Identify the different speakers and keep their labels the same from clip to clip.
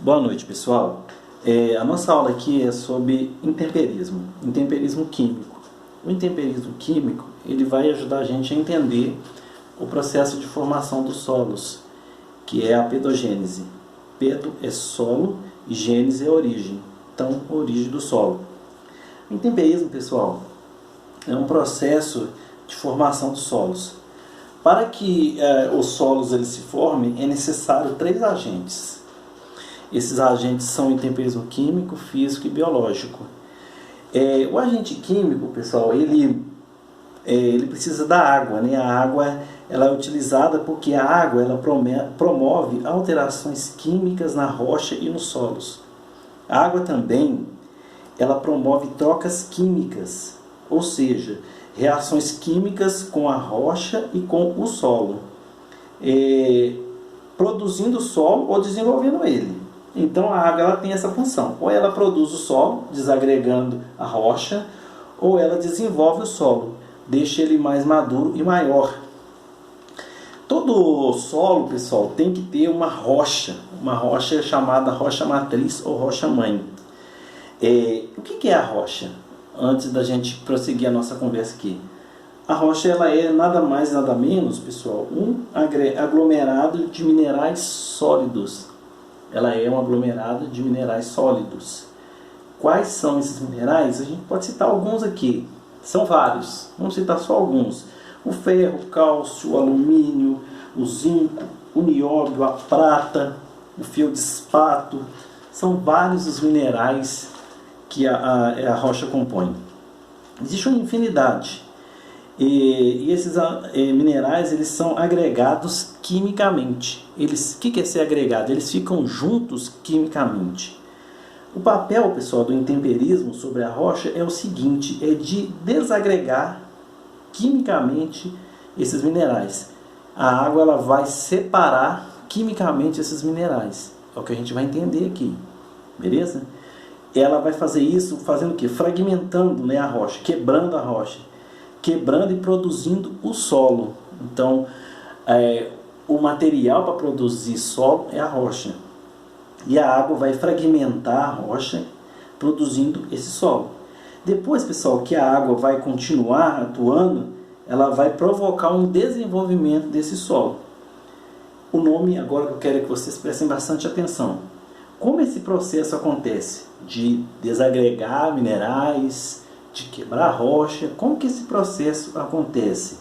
Speaker 1: Boa noite, pessoal. A nossa aula aqui é sobre intemperismo químico. O intemperismo químico ele vai ajudar a gente a entender o processo de formação dos solos, que é a pedogênese. Pedo é solo e gênese é origem, então origem do solo. O intemperismo, pessoal, é um processo de formação dos solos. Para que os solos eles se formem, é necessário 3 agentes. Esses agentes são o intemperismo químico, físico e biológico. O agente químico, pessoal, ele precisa da água, né? A água ela é utilizada porque a água ela promove alterações químicas na rocha e nos solos. A água também ela promove trocas químicas, ou seja, reações químicas com a rocha e com o solo, produzindo o solo ou desenvolvendo ele. Então a água ela tem essa função, ou ela produz o solo, desagregando a rocha, ou ela desenvolve o solo, deixa ele mais maduro e maior. Todo solo, pessoal, tem que ter uma rocha chamada rocha matriz ou rocha mãe. O que é a rocha? Antes da gente prosseguir a nossa conversa aqui. A rocha ela é nada mais nada menos, pessoal, um aglomerado de minerais sólidos. Ela é um aglomerado de minerais sólidos. Quais são esses minerais? A gente pode citar alguns aqui. São vários. Vamos citar só alguns. O ferro, o cálcio, o alumínio, o zinco, o nióbio, a prata, o feldspato. São vários os minerais que a rocha compõe. Existe uma infinidade. E esses minerais eles são agregados quimicamente. O que é ser agregado? Eles ficam juntos quimicamente. O papel, pessoal, do intemperismo sobre a rocha é o seguinte, é de desagregar quimicamente esses minerais. A água ela vai separar quimicamente esses minerais. É o que a gente vai entender aqui, beleza? Ela vai fazer isso fazendo o quê? Fragmentando, né, a rocha, quebrando a rocha. Quebrando e produzindo o solo. Então, o material para produzir solo é a rocha. E a água vai fragmentar a rocha, produzindo esse solo. Depois, pessoal, que a água vai continuar atuando, ela vai provocar um desenvolvimento desse solo. O nome, agora que eu quero que vocês prestem bastante atenção. Como esse processo acontece? De desagregar minerais, de quebrar a rocha. Como que esse processo acontece?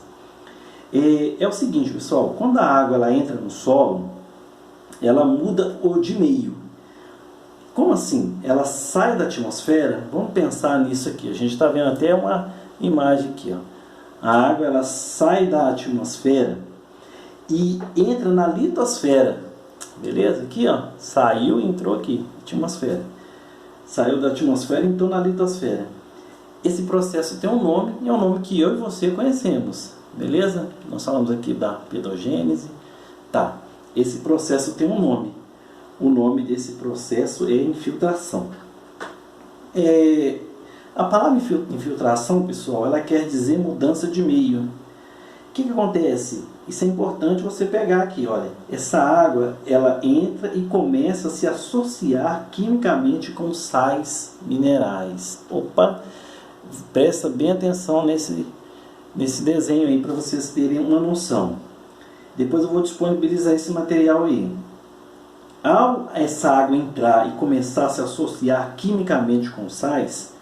Speaker 1: É o seguinte, pessoal, quando a água ela entra no solo, ela muda de meio. Como assim? Ela sai da atmosfera? Vamos pensar nisso aqui. A gente está vendo até uma imagem aqui. Ó. A água ela sai da atmosfera e entra na litosfera. Beleza? Aqui, ó, saiu e entrou aqui, atmosfera. Saiu da atmosfera e entrou na litosfera. Esse processo tem um nome, e é um nome que eu e você conhecemos, beleza? Nós falamos aqui da pedogênese. Tá, esse processo tem um nome. O nome desse processo é infiltração. A palavra infiltração, pessoal, ela quer dizer mudança de meio. O que acontece? Isso é importante você pegar aqui, olha. Essa água, ela entra e começa a se associar quimicamente com sais minerais. Opa! Presta bem atenção nesse desenho aí para vocês terem uma noção. Depois eu vou disponibilizar esse material aí. Ao essa água entrar e começar a se associar quimicamente com sais,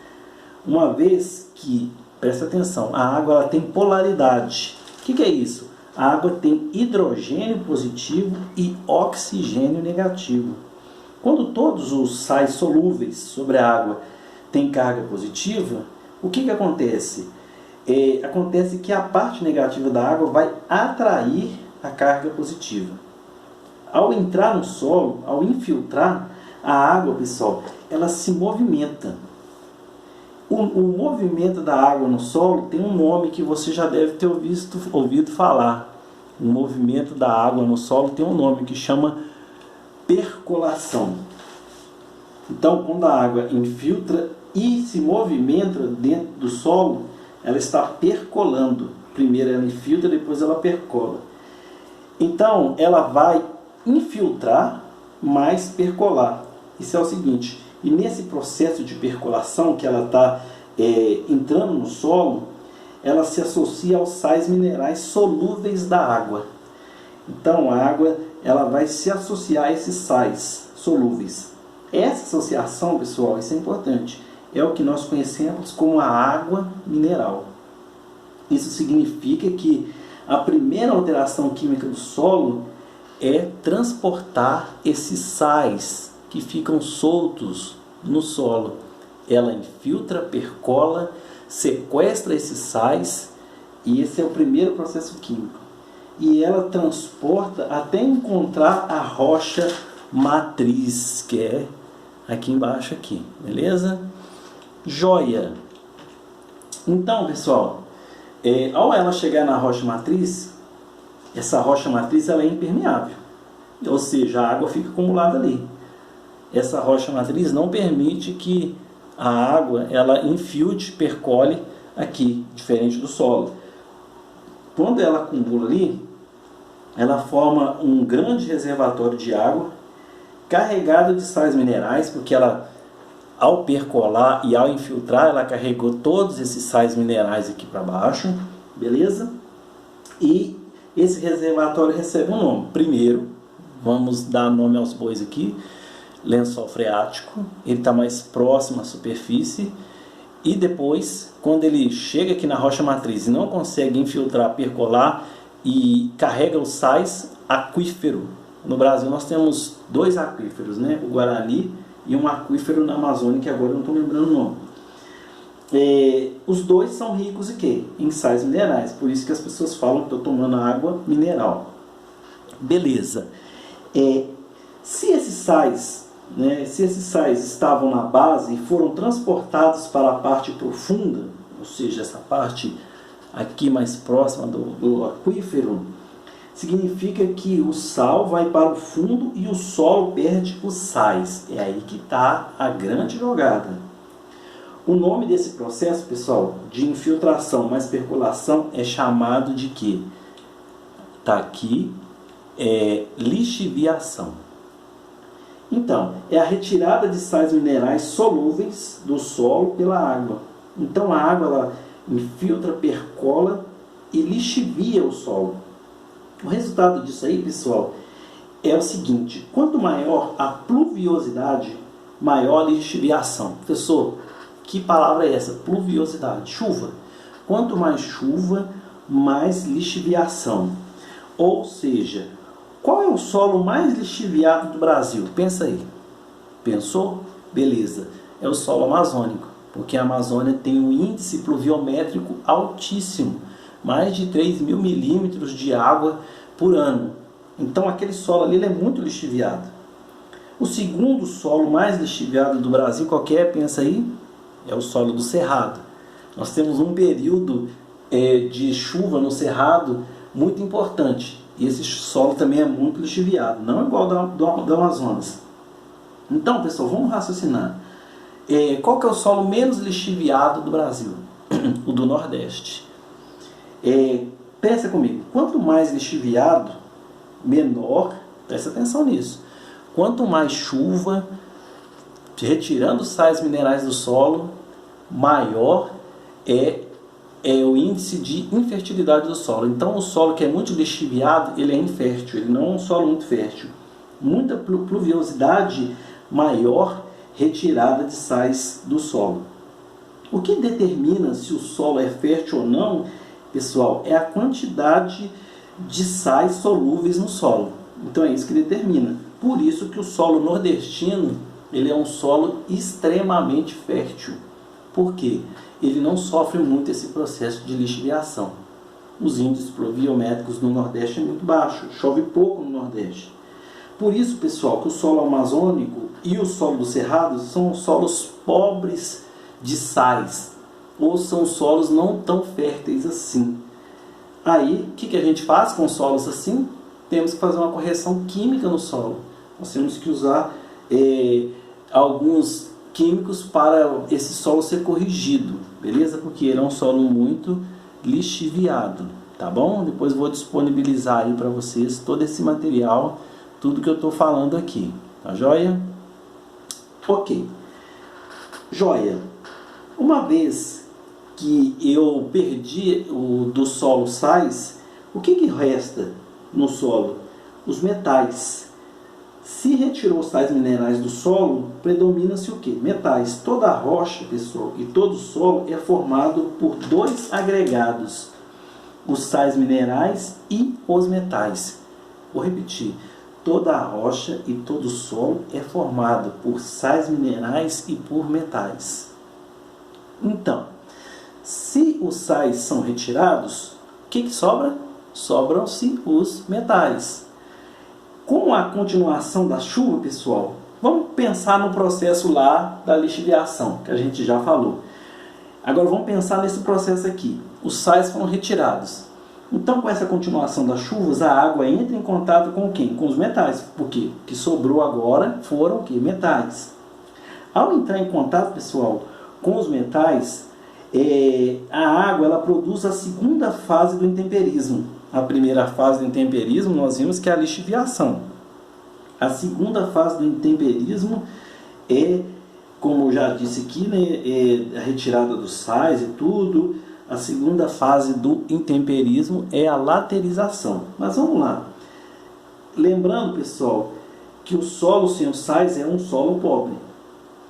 Speaker 1: uma vez que, presta atenção, a água ela tem polaridade. O que é isso? A água tem hidrogênio positivo e oxigênio negativo. Quando todos os sais solúveis sobre a água têm carga positiva, o que acontece? Acontece que a parte negativa da água vai atrair a carga positiva. Ao entrar no solo, ao infiltrar, a água, pessoal, ela se movimenta. O movimento da água no solo tem um nome que você já deve ter ouvido falar. O movimento da água no solo tem um nome que chama percolação. Então, quando a água infiltra e se movimenta dentro do solo, ela está percolando. Primeiro ela infiltra, depois ela percola. Então, ela vai infiltrar mais percolar. Isso é o seguinte, e nesse processo de percolação que ela está entrando no solo, ela se associa aos sais minerais solúveis da água. Então a água ela vai se associar a esses sais solúveis. Essa associação, pessoal, isso é importante, é o que nós conhecemos como a água mineral. Isso significa que a primeira alteração química do solo é transportar esses sais que ficam soltos no solo. Ela infiltra, percola, sequestra esses sais, e esse é o primeiro processo químico. E ela transporta até encontrar a rocha matriz, que é aqui embaixo aqui, beleza? Joia! Então, pessoal, ao ela chegar na rocha matriz, essa rocha matriz ela é impermeável, ou seja, a água fica acumulada ali. Essa rocha matriz não permite que a água ela infiltre, percole aqui, diferente do solo. Quando ela acumula ali, ela forma um grande reservatório de água carregado de sais minerais, porque ela, ao percolar e ao infiltrar, ela carregou todos esses sais minerais aqui para baixo, beleza? E esse reservatório recebe um nome. Primeiro, vamos dar nome aos bois aqui, lençol freático. Ele está mais próximo à superfície. E depois, quando ele chega aqui na rocha matriz e não consegue infiltrar, percolar e carrega os sais, aquífero. No Brasil nós temos dois aquíferos, né? O Guarani e um aquífero na Amazônia, que agora eu não estou lembrando o nome. Os dois são ricos em quê? Em sais minerais. Por isso que as pessoas falam que estou tomando água mineral. Beleza. Se esses sais estavam na base e foram transportados para a parte profunda, ou seja, essa parte aqui mais próxima do aquífero, significa que o sal vai para o fundo e o solo perde os sais. É aí que está a grande jogada. O nome desse processo, pessoal, de infiltração mais percolação é chamado de quê? Está aqui, lixiviação. Então, é a retirada de sais minerais solúveis do solo pela água. Então a água ela infiltra, percola e lixivia o solo. O resultado disso aí, pessoal, é o seguinte: quanto maior a pluviosidade, maior a lixiviação. Professor, que palavra é essa? Pluviosidade, chuva. Quanto mais chuva, mais lixiviação. Ou seja, qual é o solo mais lixiviado do Brasil? Pensa aí. Pensou? Beleza. É o solo amazônico, porque a Amazônia tem um índice pluviométrico altíssimo. Mais de 3.000 milímetros de água por ano. Então aquele solo ali ele é muito lixiviado. O segundo solo mais lixiviado do Brasil, qual que é? Pensa aí. É o solo do Cerrado. Nós temos um período de chuva no Cerrado muito importante. E esse solo também é muito lixiviado. Não é igual do Amazonas. Então, pessoal, vamos raciocinar. Qual que é o solo menos lixiviado do Brasil? O do Nordeste. Pensa comigo, quanto mais lixiviado, menor, presta atenção nisso, quanto mais chuva, retirando os sais minerais do solo, maior é o índice de infertilidade do solo. Então o solo que é muito lixiviado, ele é infértil, ele não é um solo muito fértil. Muita pluviosidade, maior retirada de sais do solo. O que determina se o solo é fértil ou não, pessoal, é a quantidade de sais solúveis no solo. Então é isso que determina. Por isso que o solo nordestino ele é um solo extremamente fértil. Por quê? Ele não sofre muito esse processo de lixiviação. Os índices pluviométricos no Nordeste é muito baixo, chove pouco no Nordeste. Por isso, pessoal, que o solo amazônico e o solo do Cerrado são solos pobres de sais, ou são solos não tão férteis assim. Aí, o que a gente faz com solos assim? Temos que fazer uma correção química no solo. Nós temos que usar alguns químicos para esse solo ser corrigido, beleza? Porque ele é um solo muito lixiviado, tá bom? Depois vou disponibilizar aí para vocês todo esse material, tudo que eu estou falando aqui. Tá joia? Ok. Joia. Uma vez que eu perdi do solo sais, o que resta no solo? Os metais. Se retirou os sais minerais do solo, predomina-se o que? Metais. Toda a rocha, pessoal, e todo o solo é formado por dois agregados: os sais minerais e os metais. Vou repetir. Toda a rocha e todo o solo é formado por sais minerais e por metais. Então, se os sais são retirados, o que sobra? Sobram-se os metais. Com a continuação da chuva, pessoal, vamos pensar no processo lá da lixiviação, que a gente já falou. Agora vamos pensar nesse processo aqui. Os sais foram retirados. Então, com essa continuação das chuvas, a água entra em contato com quem? Com os metais. Porque o que sobrou agora foram o quê? Metais. Ao entrar em contato, pessoal, com os metais, a água ela produz a segunda fase do intemperismo. A primeira fase do intemperismo nós vimos que é a lixiviação. A segunda fase do intemperismo é, como eu já disse aqui, né, a retirada dos sais e tudo. A segunda fase do intemperismo é a laterização. Mas vamos lá. Lembrando, pessoal, que o solo sem os sais é um solo pobre.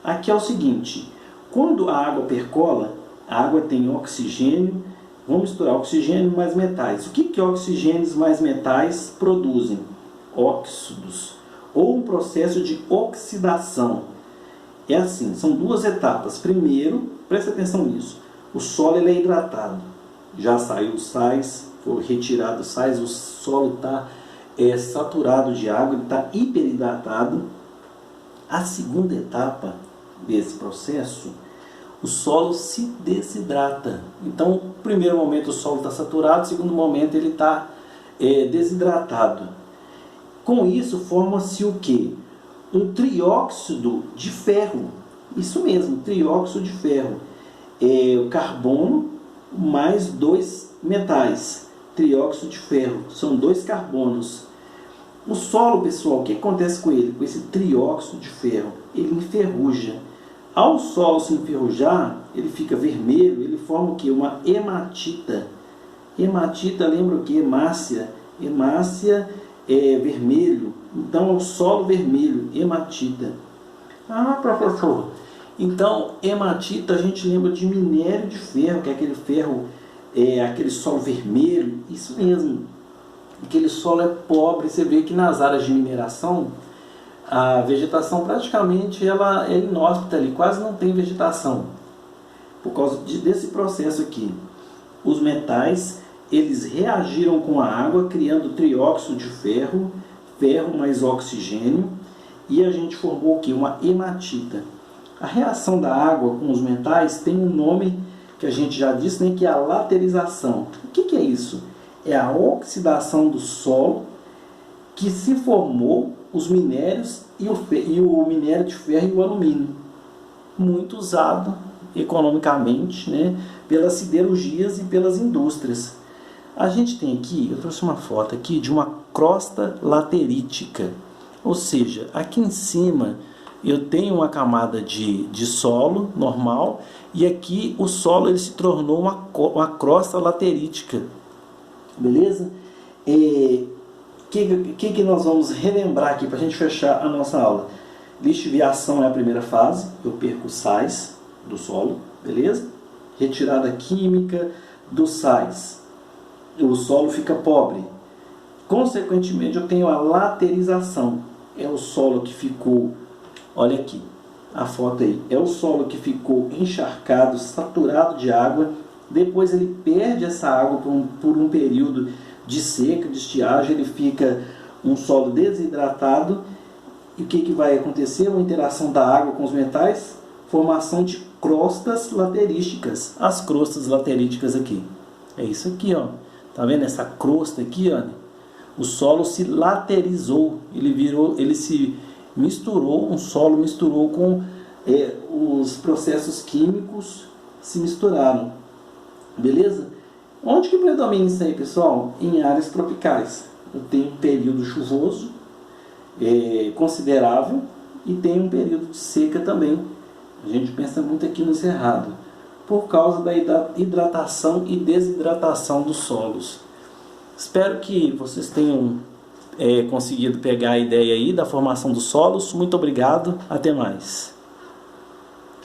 Speaker 1: Aqui é o seguinte: quando a água percola, a água tem oxigênio. Vamos misturar oxigênio mais metais. O que oxigênios mais metais produzem? Óxidos, ou um processo de oxidação. É assim, são duas etapas. Primeiro, preste atenção nisso, o solo ele é hidratado. Já saiu os sais, foi retirado os sais, o solo está saturado de água, ele está hiperidratado. A segunda etapa desse processo, o solo se desidrata. Então, no primeiro momento o solo está saturado, no segundo momento ele está desidratado. Com isso, forma-se o quê? Um trióxido de ferro. Isso mesmo, trióxido de ferro. O carbono mais dois metais. Trióxido de ferro. São dois carbonos. O solo, pessoal, o que acontece com ele? Com esse trióxido de ferro? Ele enferruja. Ao solo se enferrujar, ele fica vermelho, ele forma o que? Uma hematita. Hematita lembra o que? Hemácia. Hemácia é vermelho. Então, é o solo vermelho, hematita. Ah, professor, então hematita a gente lembra de minério de ferro, que é aquele ferro, aquele solo vermelho. Isso mesmo. Aquele solo é pobre. Você vê que nas áreas de mineração, a vegetação praticamente ela é inóspita ali, quase não tem vegetação. Por causa desse processo aqui. Os metais, eles reagiram com a água, criando trióxido de ferro, ferro mais oxigênio, e a gente formou o que? Uma hematita. A reação da água com os metais tem um nome que a gente já disse, né, que é a laterização. O que é isso? É a oxidação do solo que se formou os minérios e o minério de ferro e o alumínio, muito usado economicamente, né, pelas siderurgias e pelas indústrias. A gente tem aqui, eu trouxe uma foto aqui de uma crosta laterítica, ou seja, aqui em cima eu tenho uma camada de solo normal e aqui o solo ele se tornou uma crosta laterítica, beleza? Que nós vamos relembrar aqui para a gente fechar a nossa aula? Lixiviação é a primeira fase, eu perco os sais do solo, beleza? Retirada química dos sais, o solo fica pobre. Consequentemente, eu tenho a laterização, é o solo que ficou, olha aqui, a foto aí, é o solo que ficou encharcado, saturado de água, depois ele perde essa água por um período de seca, de estiagem, ele fica um solo desidratado. E o que vai acontecer? Uma interação da água com os metais, formação de crostas laterísticas. As crostas laterísticas aqui, é isso aqui, ó. Tá vendo essa crosta aqui, ó? O solo se laterizou, ele se misturou, um solo misturou com os processos químicos se misturaram, beleza? Onde que predomina isso aí, pessoal? Em áreas tropicais. Eu tenho um período chuvoso considerável e tem um período de seca também. A gente pensa muito aqui no cerrado, por causa da hidratação e desidratação dos solos. Espero que vocês tenham conseguido pegar a ideia aí da formação dos solos. Muito obrigado, até mais.